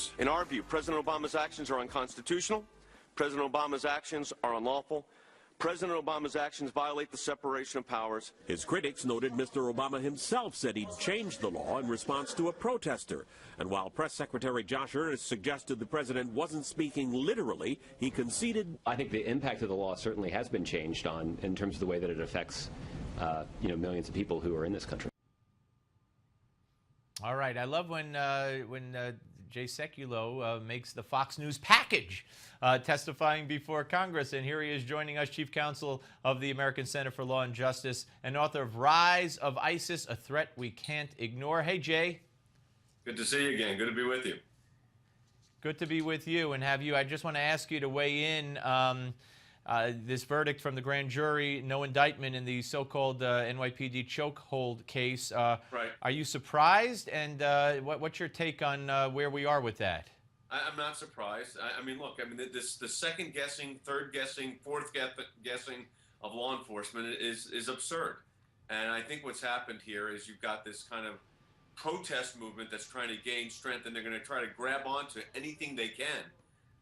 Congress. In our view, President Obama's actions are unconstitutional. President Obama's actions are unlawful. President Obama's actions violate the separation of powers. His critics noted Mr. Obama himself said he'd changed the law in response to a protester. And while Press Secretary Josh Earnest suggested the president wasn't speaking literally, he conceded. I think the impact of the law certainly has been changed in terms of the way that it affects millions of people who are in this country. All right. I love when Jay Sekulow makes the Fox News package testifying before Congress. And here he is joining us, Chief Counsel of the American Center for Law and Justice and author of Rise of ISIS, A Threat We Can't Ignore. Hey, Jay. Good to see you again. Good to be with you. Good to be with you and have you. I just want to ask you to weigh in this verdict from the grand jury, no indictment in the so-called NYPD chokehold case. Right. Are you surprised? And what's your take on where we are with that? I'm not surprised. I mean, look, the second guessing, third guessing, fourth guessing of law enforcement is absurd. And I think what's happened here is you've got this kind of protest movement that's trying to gain strength, and they're going to try to grab onto anything they can.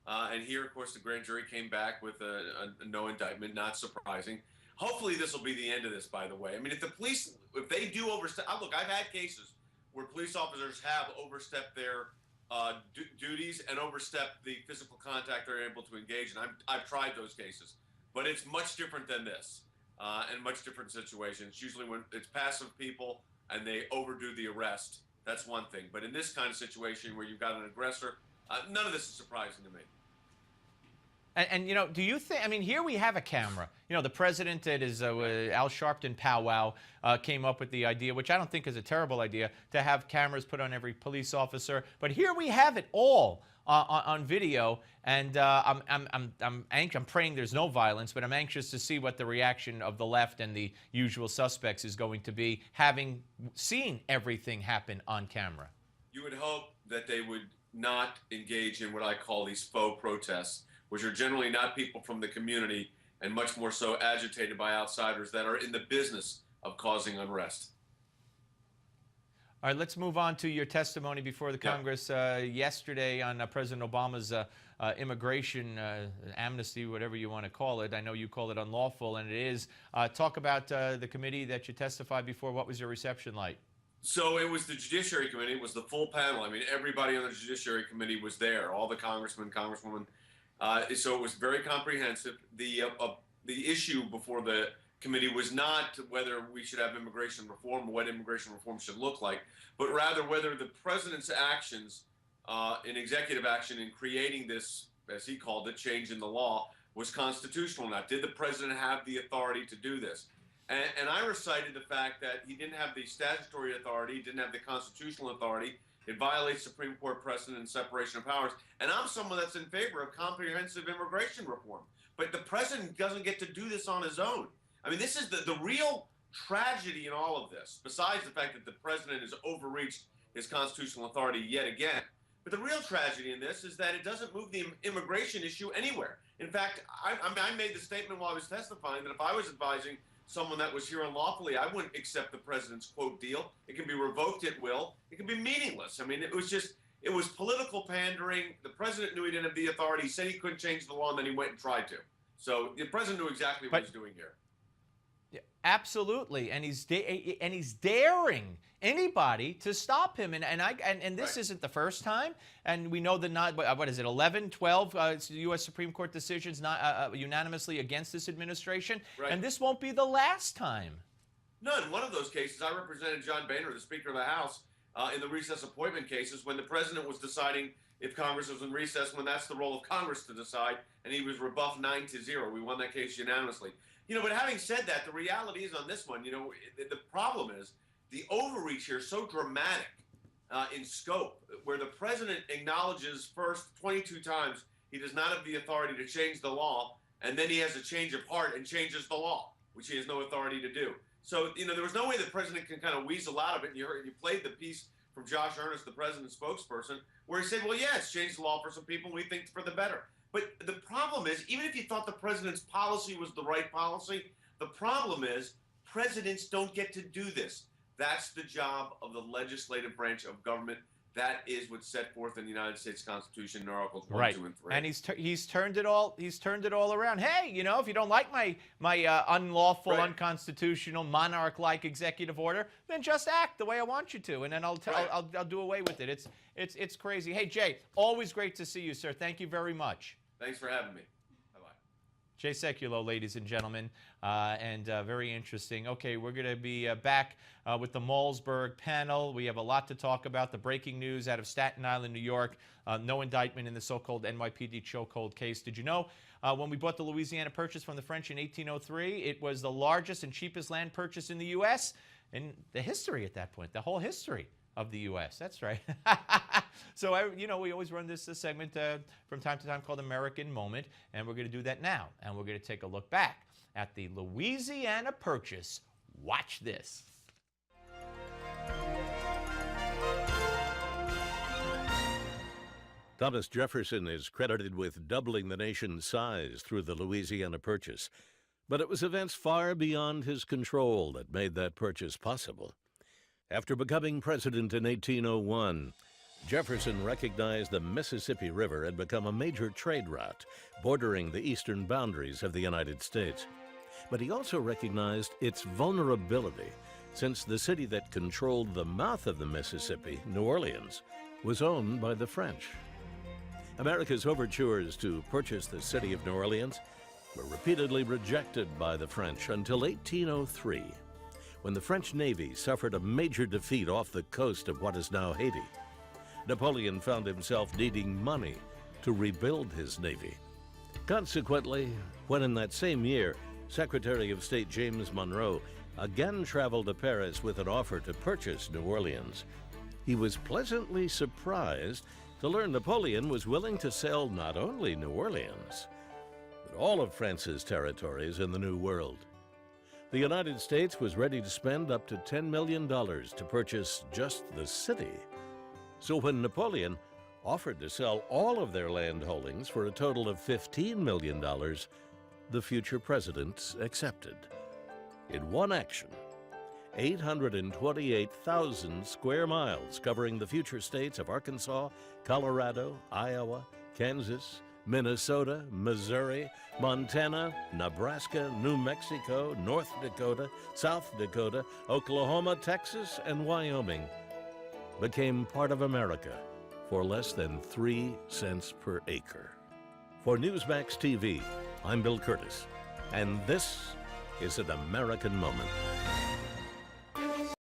And here, of course, the grand jury came back with a no indictment, not surprising. Hopefully this will be the end of this, by the way. I mean, if the police, if they do overstep, look, I've had cases where police officers have overstepped their duties and overstepped the physical contact they're able to engage in. I've tried those cases, but it's much different than this and much different situations. Usually when it's passive people and they overdo the arrest, that's one thing. But in this kind of situation where you've got an aggressor, none of this is surprising to me. And you know, do you think, I mean, here we have a camera. You know, the president at his Al Sharpton powwow came up with the idea, which I don't think is a terrible idea, to have cameras put on every police officer. But here we have it all on video, and I'm praying there's no violence, but I'm anxious to see what the reaction of the left and the usual suspects is going to be, having seen everything happen on camera. You would hope that they would not engage in what I call these faux protests, which are generally not people from the community and much more so agitated by outsiders that are in the business of causing unrest. All right, let's move on to your testimony before the Congress yesterday on President Obama's immigration amnesty, whatever you want to call it. I know you call it unlawful, and it is. Talk about the committee that you testified before. What was your reception like? So it was the Judiciary Committee. It was the full panel. I mean, everybody on the Judiciary Committee was there, all the congressmen, congresswomen. So it was very comprehensive. The issue before the committee was not whether we should have immigration reform or what immigration reform should look like, but rather whether the president's actions in executive action in creating this, as he called it, change in the law, was constitutional or not. Did the president have the authority to do this? And I recited the fact that he didn't have the statutory authority, he didn't have the constitutional authority. It violates Supreme Court precedent and separation of powers. And I'm someone that's in favor of comprehensive immigration reform. But the president doesn't get to do this on his own. I mean, this is the real tragedy in all of this, besides the fact that the president has overreached his constitutional authority yet again. But the real tragedy in this is that it doesn't move the immigration issue anywhere. In fact, I made the statement while I was testifying that if I was advising someone that was here unlawfully, I wouldn't accept the president's quote deal. It can be revoked at will. It can be meaningless. I mean, it was political pandering. The president knew he didn't have the authority. He said he couldn't change the law, and then he went and tried to. So the president knew exactly what he's doing here. Absolutely, and he's daring anybody to stop him, and this isn't the first time, and we know that not what is it, 11, 12 U.S. Supreme Court decisions not unanimously against this administration, and this won't be the last time. None. One of those cases, I represented John Boehner, the Speaker of the House, in the recess appointment cases when the president was deciding if Congress was in recess, when that's the role of Congress to decide, and he was rebuffed 9-0. We won that case unanimously. You know, but having said that, the reality is on this one, you know, the problem is the overreach here is so dramatic in scope, where the president acknowledges first 22 times he does not have the authority to change the law, and then he has a change of heart and changes the law, which he has no authority to do. So, you know, there was no way the president can kind of weasel out of it. And you played the piece from Josh Earnest, the president's spokesperson, where he said, well, yeah, it's changed the law for some people, we think for the better. But the problem is, even if you thought the president's policy was the right policy, the problem is presidents don't get to do this. That's the job of the legislative branch of government. That is what's set forth in the United States Constitution in Articles 1, Right. 2, and 3. And he's turned it all around. Hey, you know, if you don't like my unlawful, Right. unconstitutional, monarch-like executive order, then just act the way I want you to, and then I'll do away with it. It's crazy. Hey, Jay, always great to see you, sir. Thank you very much. Thanks for having me. Bye-bye. Jay Sekulow, ladies and gentlemen, and very interesting. Okay, we're going to be back with the Malzberg panel. We have a lot to talk about. The breaking news out of Staten Island, New York. No indictment in the so-called NYPD chokehold case. Did you know when we bought the Louisiana Purchase from the French in 1803, it was the largest and cheapest land purchase in the U.S. in the history at that point, the whole history of the U.S. That's right. So, you know, we always run this segment from time to time called American Moment, and we're going to do that now. And we're going to take a look back at the Louisiana Purchase. Watch this. Thomas Jefferson is credited with doubling the nation's size through the Louisiana Purchase, but it was events far beyond his control that made that purchase possible. After becoming president in 1801, Jefferson recognized the Mississippi River had become a major trade route bordering the eastern boundaries of the United States. But he also recognized its vulnerability, since the city that controlled the mouth of the Mississippi, New Orleans, was owned by the French. America's overtures to purchase the city of New Orleans were repeatedly rejected by the French until 1803, when the French Navy suffered a major defeat off the coast of what is now Haiti. Napoleon found himself needing money to rebuild his navy. Consequently, when in that same year, Secretary of State James Monroe again traveled to Paris with an offer to purchase New Orleans, he was pleasantly surprised to learn Napoleon was willing to sell not only New Orleans, but all of France's territories in the New World. The United States was ready to spend up to $10 million to purchase just the city. So when Napoleon offered to sell all of their land holdings for a total of $15 million, the future president accepted. In one action, 828,000 square miles covering the future states of Arkansas, Colorado, Iowa, Kansas, Minnesota, Missouri, Montana, Nebraska, New Mexico, North Dakota, South Dakota, Oklahoma, Texas, and Wyoming became part of America for less than 3 cents per acre. For Newsmax TV, I'm Bill Curtis, and this is an American Moment.